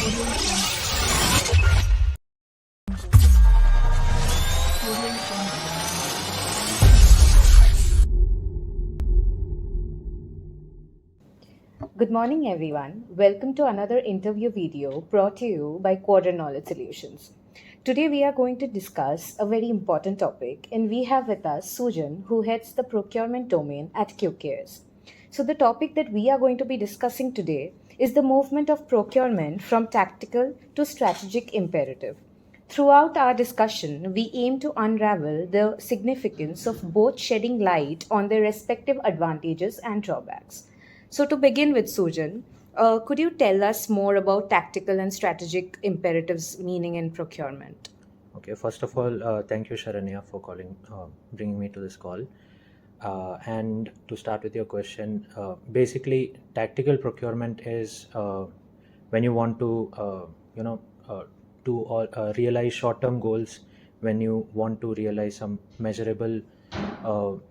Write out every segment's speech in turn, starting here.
Good morning, everyone. Welcome to another interview video brought to you by Quadrant Knowledge Solutions. Today, we are going to discuss a very important topic, and we have with us Sujan, who heads the procurement domain at QCares. So, the topic that we are going to be discussing today is the movement of procurement from tactical to strategic imperative. Throughout our discussion, we aim to unravel the significance of both shedding light on their respective advantages and drawbacks. So, to begin with, Sujan, could you tell us more about tactical and strategic imperatives meaning in procurement? Okay, first of all, thank you, Sharanya, for bringing me to this call. And to start with your question, basically, tactical procurement is when you want to, realize short-term goals, when you want to realize some measurable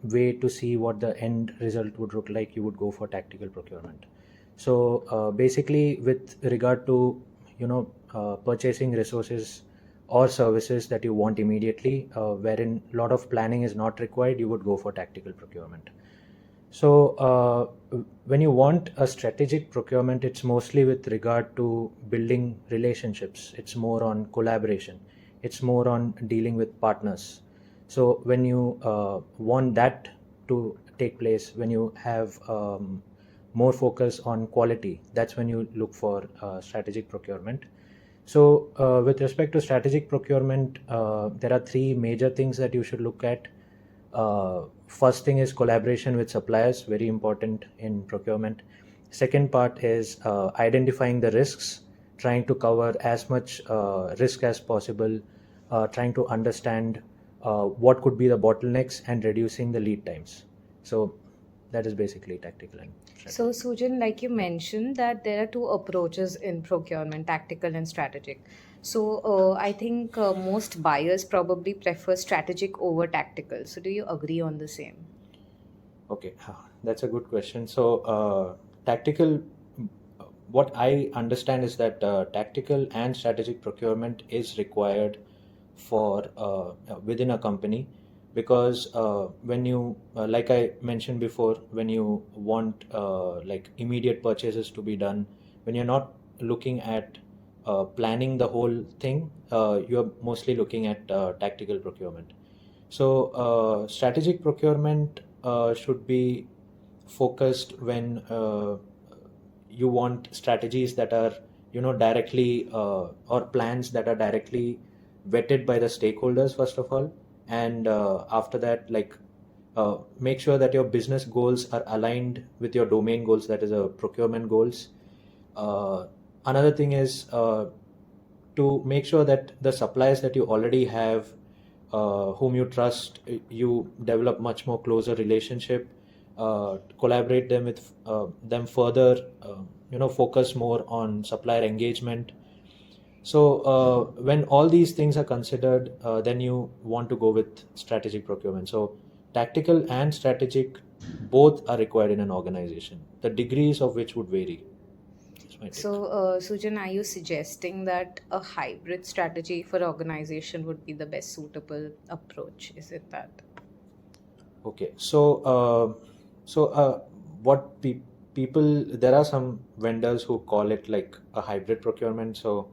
way to see what the end result would look like, you would go for tactical procurement. So basically, with regard to purchasing resources or services that you want immediately, wherein a lot of planning is not required, you would go for tactical procurement. So when you want a strategic procurement, it's mostly with regard to building relationships. It's more on collaboration. It's more on dealing with partners. So when you want that to take place, when you have more focus on quality, that's when you look for strategic procurement. So with respect to strategic procurement, there are three major things that you should look at. First thing is collaboration with suppliers, very important in procurement. Second part is identifying the risks, trying to cover as much risk as possible, trying to understand what could be the bottlenecks and reducing the lead times. So that is basically tactical and strategic. So, Sujan, like you mentioned, that there are two approaches in procurement, tactical and strategic. So, I think most buyers probably prefer strategic over tactical. So, do you agree on the same? Okay, that's a good question. So, tactical, what I understand is that tactical and strategic procurement is required for within a company, because when you like I mentioned before, when you want like immediate purchases to be done, when you're not looking at planning the whole thing, you're mostly looking at tactical procurement. So strategic procurement should be focused when you want strategies that are directly or plans that are directly vetted by the stakeholders first of all, and after that, like make sure that your business goals are aligned with your domain goals, that is procurement goals. Another thing is to make sure that the suppliers that you already have, whom you trust, you develop much more closer relationship, collaborate them with them further, focus more on supplier engagement. So when all these things are considered, then you want to go with strategic procurement. So tactical and strategic both are required in an organization, the degrees of which would vary. So, Sujan, are you suggesting that a hybrid strategy for organization would be the best suitable approach? Is it that? Okay, so what people, there are some vendors who call it like a hybrid procurement. So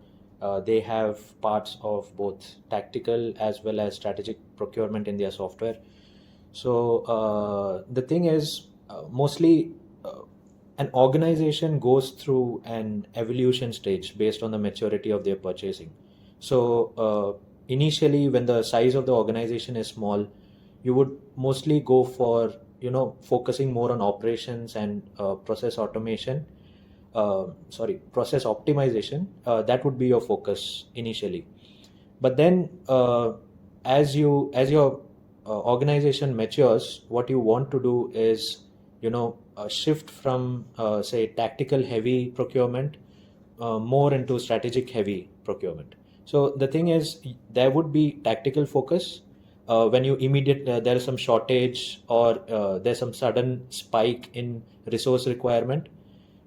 they have parts of both tactical as well as strategic procurement in their software. So the thing is, mostly an organization goes through an evolution stage based on the maturity of their purchasing. So initially, when the size of the organization is small, you would mostly go for focusing more on operations and process automation. Process optimization. That would be your focus initially. But then, as your organization matures, what you want to do is shift from say tactical heavy procurement more into strategic heavy procurement. So the thing is, there would be tactical focus when you there is some shortage or there's some sudden spike in resource requirement.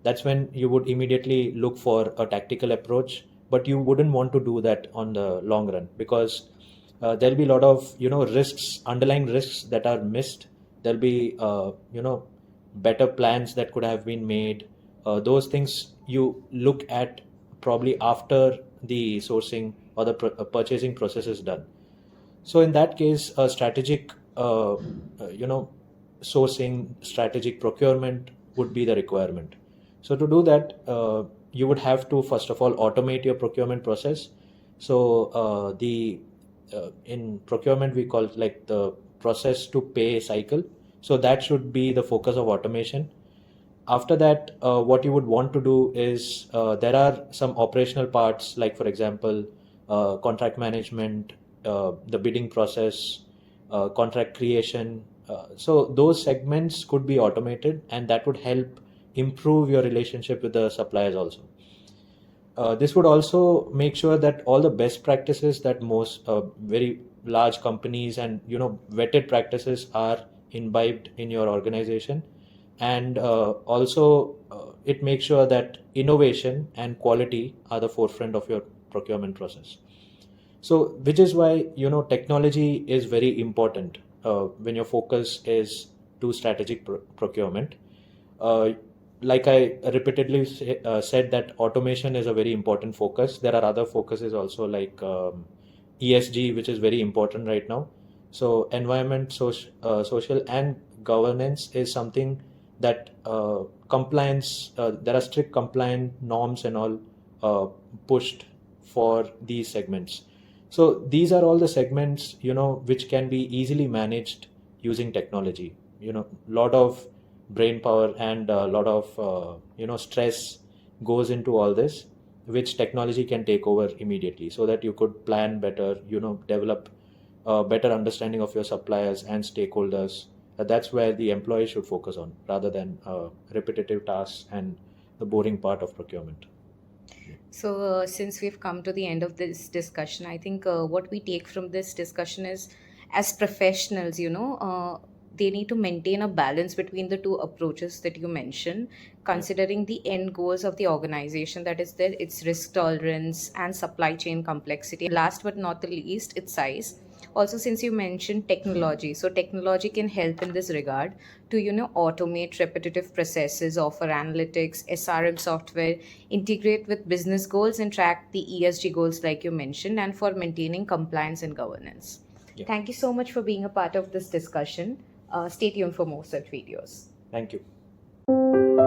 that's when you would immediately look for a tactical approach, but you wouldn't want to do that on the long run, because there'll be a lot of risks, underlying risks that are missed. There'll be better plans that could have been made. Those things you look at probably after the sourcing or the purchasing process is done. So in that case, a strategic sourcing, strategic procurement would be the requirement. So to do that, you would have to first of all automate your procurement process. So in procurement we call it like the process to pay cycle. So that should be the focus of automation. After that, what you would want to do is there are some operational parts, like for example, contract management, the bidding process, contract creation. So those segments could be automated, and that would help improve your relationship with the suppliers also. This would also make sure that all the best practices that most very large companies and vetted practices are imbibed in your organization, and also it makes sure that innovation and quality are the forefront of your procurement process. So which is why technology is very important when your focus is to strategic procurement. Like I repeatedly said, that automation is a very important focus. There are other focuses also, like ESG, which is very important right now. So environment, social and governance is something that compliance, there are strict compliant norms and all pushed for these segments. So these are all the segments which can be easily managed using technology. Lot of brain power and a lot of stress goes into all this, which technology can take over immediately, so that you could plan better, develop a better understanding of your suppliers and stakeholders. That's where the employee should focus on, rather than repetitive tasks and the boring part of procurement. So, since we've come to the end of this discussion, I think what we take from this discussion is, as professionals, they need to maintain a balance between the two approaches that you mentioned, considering the end goals of the organization, that is, its risk tolerance and supply chain complexity. Last but not the least, its size. Also, since you mentioned technology, so technology can help in this regard to automate repetitive processes, offer analytics, SRM software, integrate with business goals, and track the ESG goals like you mentioned, and for maintaining compliance and governance. Yeah. Thank you so much for being a part of this discussion. Stay tuned for more such videos. Thank you.